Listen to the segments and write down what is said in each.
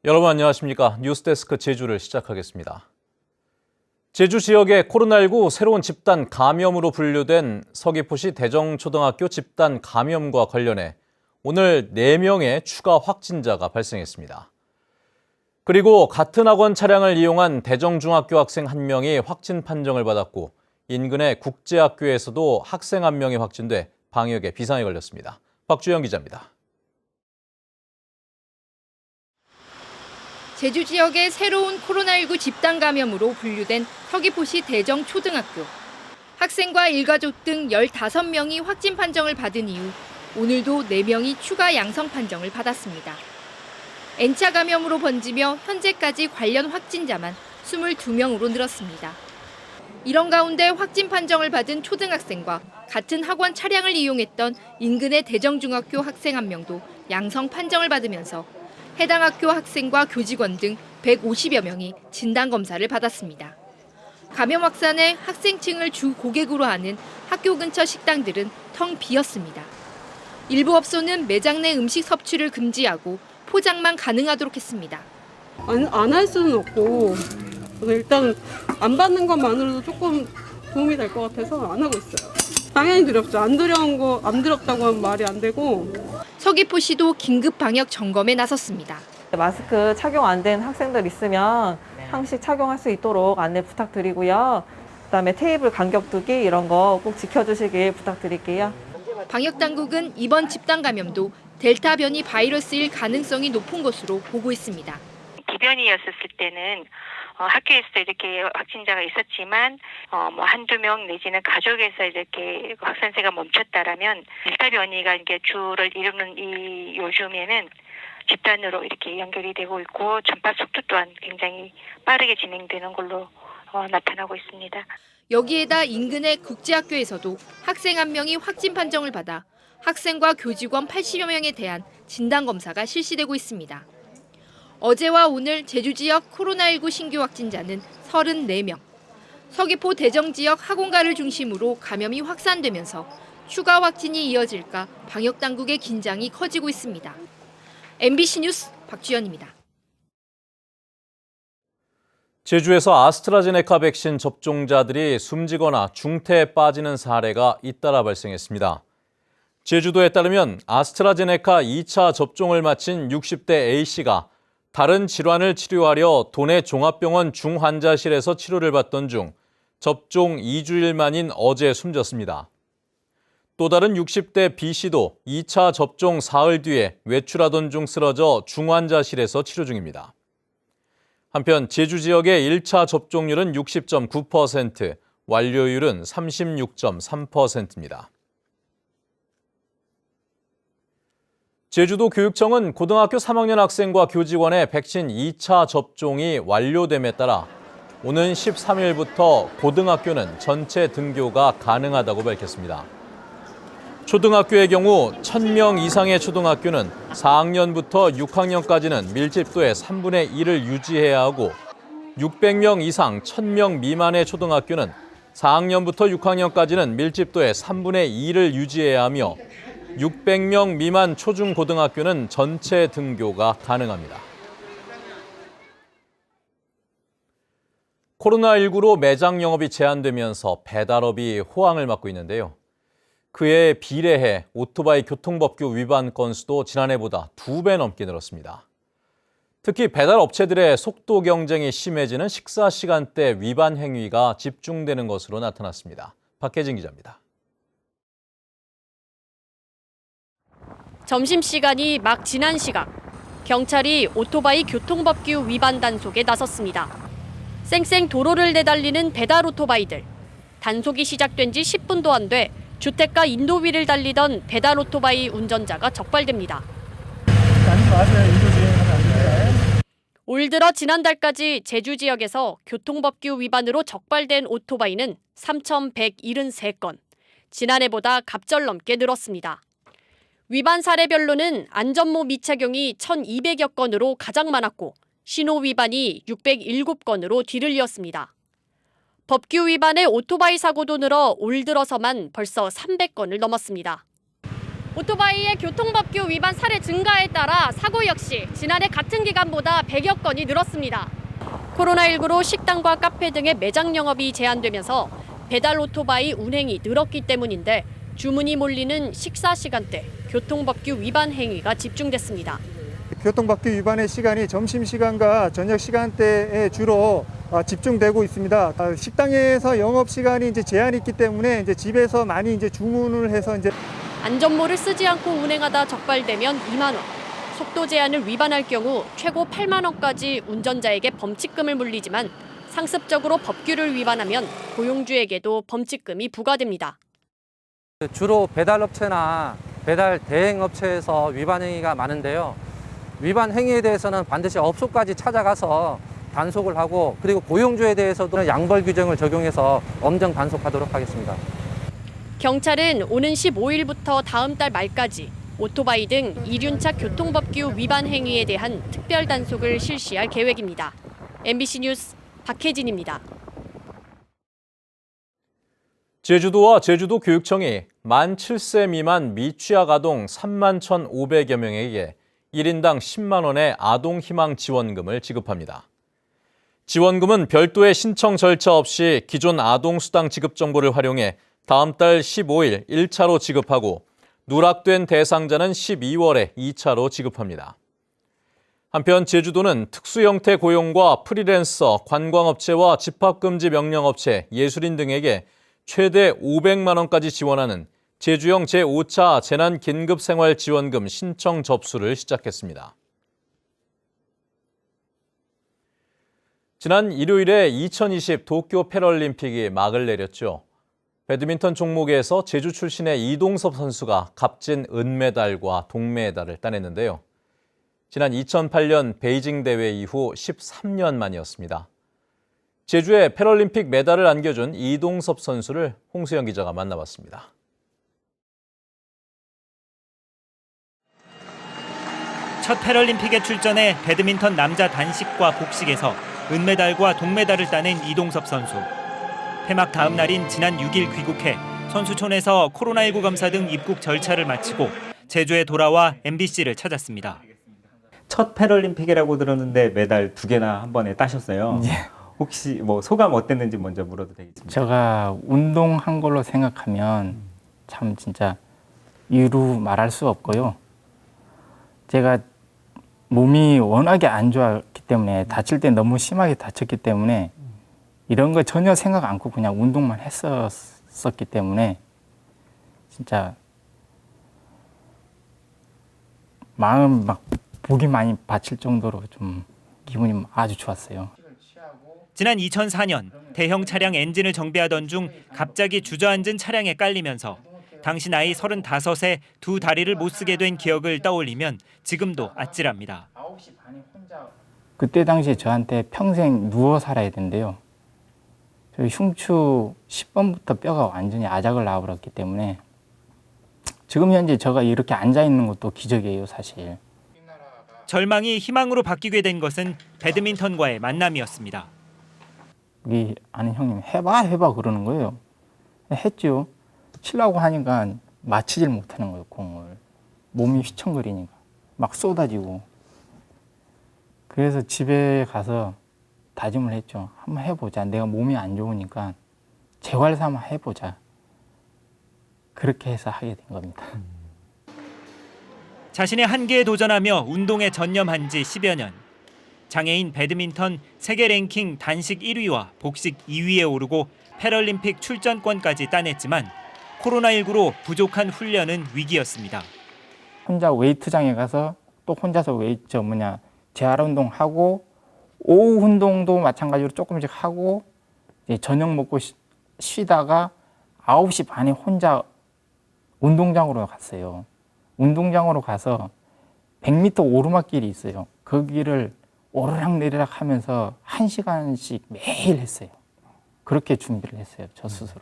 여러분 안녕하십니까? 뉴스데스크 제주를 시작하겠습니다. 제주 지역의 코로나19 새로운 집단 감염으로 분류된 서귀포시 대정초등학교 집단 감염과 관련해 오늘 4명의 추가 확진자가 발생했습니다. 그리고 같은 학원 차량을 이용한 대정중학교 학생 1명이 확진 판정을 받았고 인근의 국제학교에서도 학생 1명이 확진돼 방역에 비상이 걸렸습니다. 박주영 기자입니다. 제주 지역의 새로운 코로나19 집단 감염으로 분류된 서귀포시 대정초등학교. 학생과 일가족 등 15명이 확진 판정을 받은 이후 오늘도 4명이 추가 양성 판정을 받았습니다. N차 감염으로 번지며 현재까지 관련 확진자만 22명으로 늘었습니다. 이런 가운데 확진 판정을 받은 초등학생과 같은 학원 차량을 이용했던 인근의 대정중학교 학생 1명도 양성 판정을 받으면서 해당 학교 학생과 교직원 등 150여 명이 진단검사를 받았습니다. 감염 확산에 학생층을 주 고객으로 하는 학교 근처 식당들은 텅 비었습니다. 일부 업소는 매장 내 음식 섭취를 금지하고 포장만 가능하도록 했습니다. 안 할 수는 없고 일단 안 받는 것만으로도 조금 도움이 될 것 같아서 안 하고 있어요. 당연히 두렵죠. 안 두렵다고 하면 말이 안 되고. 서귀포시도 긴급 방역 점검에 나섰습니다. 마스크 착용 안 된 학생들 있으면 항시 착용할 수 있도록 안내 부탁드리고요. 그다음에 테이블 간격 두기 이런 거 꼭 지켜주시길 부탁드릴게요. 방역 당국은 이번 집단 감염도 델타 변이 바이러스일 가능성이 높은 것으로 보고 있습니다. 기변이었을 때는 학교에서도 이렇게 확진자가 있었지만 한두 명 내지는 가족에서 이렇게 확산세가 멈췄다라면 델타 변이가 이게 주를 이루는 이 요즘에는 집단으로 이렇게 연결이 되고 있고 전파 속도 또한 굉장히 빠르게 진행되는 걸로 나타나고 있습니다. 여기에다 인근의 국제학교에서도 학생 1명이 확진 판정을 받아 학생과 교직원 80여 명에 대한 진단검사가 실시되고 있습니다. 어제와 오늘 제주 지역 코로나19 신규 확진자는 34명. 서귀포 대정 지역 학원가를 중심으로 감염이 확산되면서 추가 확진이 이어질까 방역 당국의 긴장이 커지고 있습니다. MBC 뉴스 박주연입니다. 제주에서 아스트라제네카 백신 접종자들이 숨지거나 중태에 빠지는 사례가 잇따라 발생했습니다. 제주도에 따르면 아스트라제네카 2차 접종을 마친 60대 A씨가 다른 질환을 치료하려 도내 종합병원 중환자실에서 치료를 받던 중 접종 2주일 만인 어제 숨졌습니다. 또 다른 60대 B씨도 2차 접종 사흘 뒤에 외출하던 중 쓰러져 중환자실에서 치료 중입니다. 한편 제주 지역의 1차 접종률은 60.9%, 완료율은 36.3%입니다. 제주도 교육청은 고등학교 3학년 학생과 교직원의 백신 2차 접종이 완료됨에 따라 오는 13일부터 고등학교는 전체 등교가 가능하다고 밝혔습니다. 초등학교의 경우 1,000명 이상의 초등학교는 4학년부터 6학년까지는 밀집도의 3분의 1을 유지해야 하고 600명 이상 1,000명 미만의 초등학교는 4학년부터 6학년까지는 밀집도의 3분의 2를 유지해야 하며 600명 미만 초중고등학교는 전체 등교가 가능합니다. 코로나19로 매장 영업이 제한되면서 배달업이 호황을 맞고 있는데요. 그에 비례해 오토바이 교통법규 위반 건수도 지난해보다 2배 넘게 늘었습니다. 특히 배달업체들의 속도 경쟁이 심해지는 식사 시간대 위반 행위가 집중되는 것으로 나타났습니다. 박혜진 기자입니다. 점심시간이 막 지난 시각, 경찰이 오토바이 교통법규 위반 단속에 나섰습니다. 쌩쌩 도로를 내달리는 배달 오토바이들. 단속이 시작된 지 10분도 안 돼 주택가 인도 위를 달리던 배달 오토바이 운전자가 적발됩니다. 올 들어 지난달까지 제주 지역에서 교통법규 위반으로 적발된 오토바이는 3,173건, 지난해보다 갑절넘게 늘었습니다. 위반 사례별로는 안전모 미착용이 1,200여 건으로 가장 많았고 신호 위반이 607건으로 뒤를 이었습니다. 법규 위반의 오토바이 사고도 늘어 올 들어서만 벌써 300건을 넘었습니다. 오토바이의 교통법규 위반 사례 증가에 따라 사고 역시 지난해 같은 기간보다 100여 건이 늘었습니다. 코로나19로 식당과 카페 등의 매장 영업이 제한되면서 배달 오토바이 운행이 늘었기 때문인데 주문이 몰리는 식사 시간대 교통법규 위반 행위가 집중됐습니다. 교통법규 위반의 시간이 점심시간과 저녁 시간대에 주로 집중되고 있습니다. 식당에서 영업시간이 제한이 있기 때문에 집에서 많이 주문을 해서 안전모를 쓰지 않고 운행하다 적발되면 2만 원, 속도 제한을 위반할 경우 최고 8만 원까지 운전자에게 범칙금을 물리지만 상습적으로 법규를 위반하면 고용주에게도 범칙금이 부과됩니다. 주로 배달업체나 배달 대행업체에서 위반 행위가 많은데요. 위반 행위에 대해서는 반드시 업소까지 찾아가서 단속을 하고 그리고 고용주에 대해서도 양벌 규정을 적용해서 엄정 단속하도록 하겠습니다. 경찰은 오는 15일부터 다음 달 말까지 오토바이 등 이륜차 교통법규 위반 행위에 대한 특별 단속을 실시할 계획입니다. MBC 뉴스 박혜진입니다. 제주도와 제주도교육청이 만 7세 미만 미취학 아동 3만 1,500여 명에게 1인당 10만 원의 아동희망 지원금을 지급합니다. 지원금은 별도의 신청 절차 없이 기존 아동수당 지급 정보를 활용해 다음 달 15일 1차로 지급하고 누락된 대상자는 12월에 2차로 지급합니다. 한편 제주도는 특수 형태 고용과 프리랜서, 관광업체와 집합금지 명령업체, 예술인 등에게 최대 500만 원까지 지원하는 제주형 제5차 재난긴급생활지원금 신청 접수를 시작했습니다. 지난 일요일에 2020 도쿄 패럴림픽이 막을 내렸죠. 배드민턴 종목에서 제주 출신의 이동섭 선수가 값진 은메달과 동메달을 따냈는데요. 지난 2008년 베이징 대회 이후 13년 만이었습니다. 제주에 패럴림픽 메달을 안겨준 이동섭 선수를 홍수영 기자가 만나봤습니다. 첫 패럴림픽에 출전해 배드민턴 남자 단식과 복식에서 은메달과 동메달을 따낸 이동섭 선수. 폐막 다음 날인 지난 6일 귀국해 선수촌에서 코로나19 검사 등 입국 절차를 마치고 제주에 돌아와 MBC를 찾았습니다. 첫 패럴림픽이라고 들었는데 메달 2개나 한 번에 따셨어요. 예. 혹시 소감 어땠는지 먼저 물어도 되겠습니까? 제가 운동한 걸로 생각하면 참 진짜 이루 말할 수 없고요. 제가 몸이 워낙에 안 좋았기 때문에 다칠 때 너무 심하게 다쳤기 때문에 이런 거 전혀 생각 않고 그냥 운동만 했었기 때문에 진짜 마음 막 목이 많이 받칠 정도로 좀 기분이 아주 좋았어요. 지난 2004년 대형 차량 엔진을 정비하던 중 갑자기 주저앉은 차량에 깔리면서 당시 나이 35에 두 다리를 못 쓰게 된 기억을 떠올리면 지금도 아찔합니다. 그때 당시에 저한테 평생 누워 살아야 된대요. 저 흉추 10번부터 뼈가 완전히 아작을 나버렸기 때문에 지금 현재 제가 이렇게 앉아 있는 것도 기적이에요, 사실. 절망이 희망으로 바뀌게 된 것은 배드민턴과의 만남이었습니다. 우리 아는 형님 해봐 그러는 거예요. 했죠. 치려고 하니까 맞히질 못하는 거예요, 공을. 몸이 휘청거리니까 막 쏟아지고. 그래서 집에 가서 다짐을 했죠. 한번 해보자. 내가 몸이 안 좋으니까 재활 삼아 해보자. 그렇게 해서 하게 된 겁니다. 자신의 한계에 도전하며 운동에 전념한 지 10여 년. 장애인 배드민턴 세계 랭킹 단식 1위와 복식 2위에 오르고 패럴림픽 출전권까지 따냈지만 코로나19로 부족한 훈련은 위기였습니다. 혼자 웨이트장에 가서 또 혼자서 재활 운동하고 오후 운동도 마찬가지로 조금씩 하고 이제 저녁 먹고 쉬다가 9시 반에 혼자 운동장으로 갔어요. 운동장으로 가서 100m 오르막길이 있어요. 그 길을 오르락내리락 하면서 1시간씩 매일 했어요. 그렇게 준비를 했어요, 저 스스로.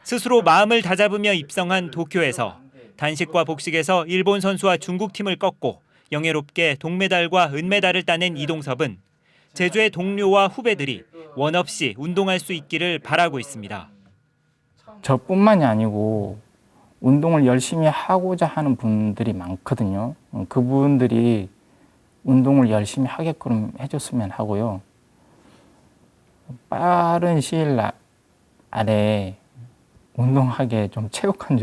스스로 마음을 다잡으며 입성한 도쿄에서 단식과 복식에서 일본 선수와 중국 팀을 꺾고 영예롭게 동메달과 은메달을 따낸 이동섭은 제주의 동료와 후배들이 원 없이 운동할 수 있기를 바라고 있습니다. 저뿐만이 아니고 운동을 열심히 하고자 하는 분들이 많거든요. 그분들이 운동을 열심히 하게끔 해줬으면 하고요. 빠른 시일 안에 운동하게 좀 체육관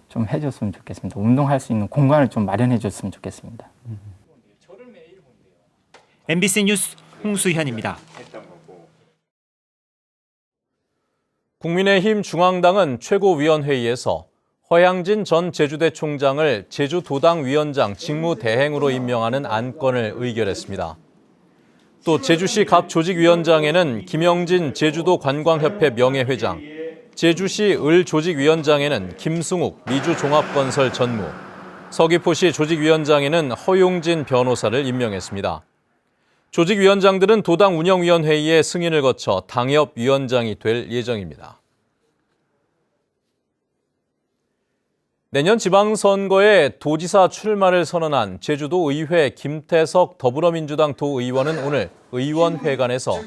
좀 해줬으면 좋겠습니다. 운동할 수 있는 공간을 좀 마련해 줬으면 좋겠습니다. MBC 뉴스 홍수현입니다. 국민의힘 중앙당은 최고위원회의에서 허양진 전 제주대 총장을 제주도당위원장 직무대행으로 임명하는 안건을 의결했습니다. 또 제주시 갑조직위원장에는 김영진 제주도관광협회 명예회장, 제주시 을조직위원장에는 김승욱 미주종합건설 전무, 서귀포시 조직위원장에는 허용진 변호사를 임명했습니다. 조직위원장들은 도당 운영위원회의의 승인을 거쳐 당협위원장이 될 예정입니다. 내년 지방선거에 도지사 출마를 선언한 제주도의회 김태석 더불어민주당 도의원은 오늘 의원회관에서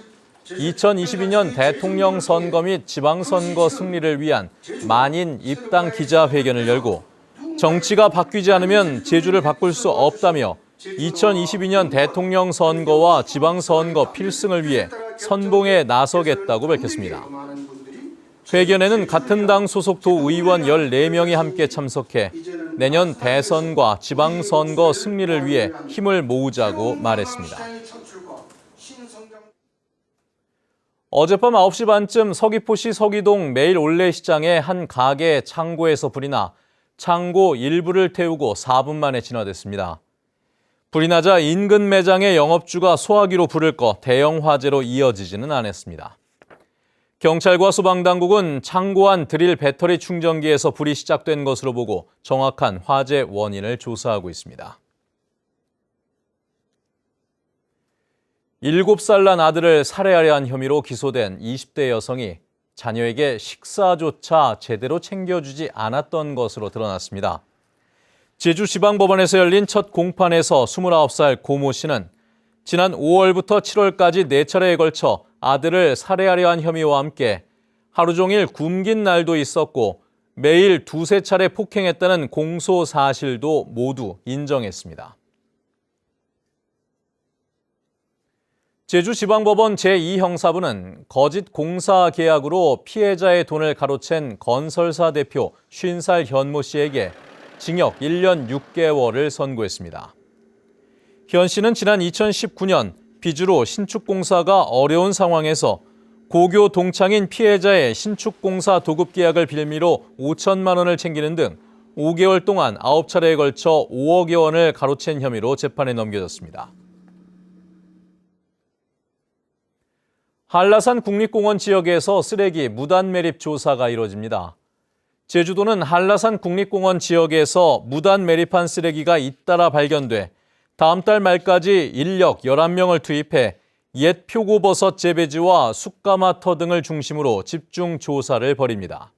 2022년 대통령 선거 및 지방선거 승리를 위한 만인 입당 기자회견을 열고 정치가 바뀌지 않으면 제주를 바꿀 수 없다며 2022년 대통령 선거와 지방선거 필승을 위해 선봉에 나서겠다고 밝혔습니다. 회견에는 같은 당 소속 도의원 14명이 함께 참석해 내년 대선과 지방선거 승리를 위해 힘을 모으자고 말했습니다. 어젯밤 9시 반쯤 서귀포시 서귀동 매일 올레시장의 한 가게 창고에서 불이 나 창고 일부를 태우고 4분 만에 진화됐습니다. 불이 나자 인근 매장의 영업주가 소화기로 불을 꺼 대형 화재로 이어지지는 않았습니다. 경찰과 소방당국은 창고 안 드릴 배터리 충전기에서 불이 시작된 것으로 보고 정확한 화재 원인을 조사하고 있습니다. 7살 난 아들을 살해하려 한 혐의로 기소된 20대 여성이 자녀에게 식사조차 제대로 챙겨주지 않았던 것으로 드러났습니다. 제주지방법원에서 열린 첫 공판에서 29살 고모 씨는 지난 5월부터 7월까지 4차례에 걸쳐 아들을 살해하려 한 혐의와 함께 하루 종일 굶긴 날도 있었고 매일 2-3차례 폭행했다는 공소 사실도 모두 인정했습니다. 제주지방법원 제2형사부는 거짓 공사 계약으로 피해자의 돈을 가로챈 건설사 대표 50살 현모 씨에게 징역 1년 6개월을 선고했습니다. 현 씨는 지난 2019년 빚으로 신축공사가 어려운 상황에서 고교 동창인 피해자의 신축공사 도급 계약을 빌미로 5천만 원을 챙기는 등 5개월 동안 9차례에 걸쳐 5억여 원을 가로챈 혐의로 재판에 넘겨졌습니다. 한라산 국립공원 지역에서 쓰레기 무단 매립 조사가 이뤄집니다. 제주도는 한라산 국립공원 지역에서 무단 매립한 쓰레기가 잇따라 발견돼 다음 달 말까지 인력 11명을 투입해 옛 표고버섯 재배지와 숯가마터 등을 중심으로 집중 조사를 벌입니다.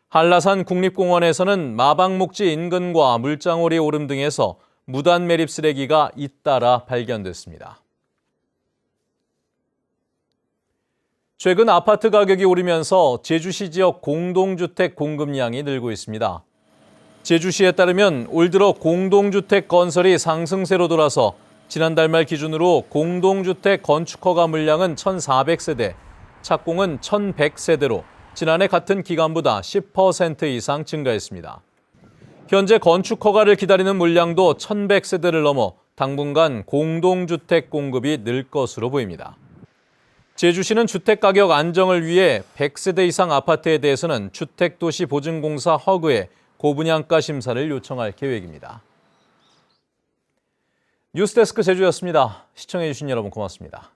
한라산 국립공원에서는 마방목지 인근과 물장오리 오름 등에서 무단 매립 쓰레기가 잇따라 발견됐습니다. 최근 아파트 가격이 오르면서 제주시 지역 공동주택 공급량이 늘고 있습니다. 제주시에 따르면 올 들어 공동주택 건설이 상승세로 돌아서 지난달 말 기준으로 공동주택 건축 허가 물량은 1,400세대, 착공은 1,100세대로 지난해 같은 기간보다 10% 이상 증가했습니다. 현재 건축 허가를 기다리는 물량도 1,100세대를 넘어 당분간 공동주택 공급이 늘 것으로 보입니다. 제주시는 주택가격 안정을 위해 100세대 이상 아파트에 대해서는 주택도시보증공사 허그에 고분양가 심사를 요청할 계획입니다. 뉴스데스크 제주였습니다. 시청해주신 여러분 고맙습니다.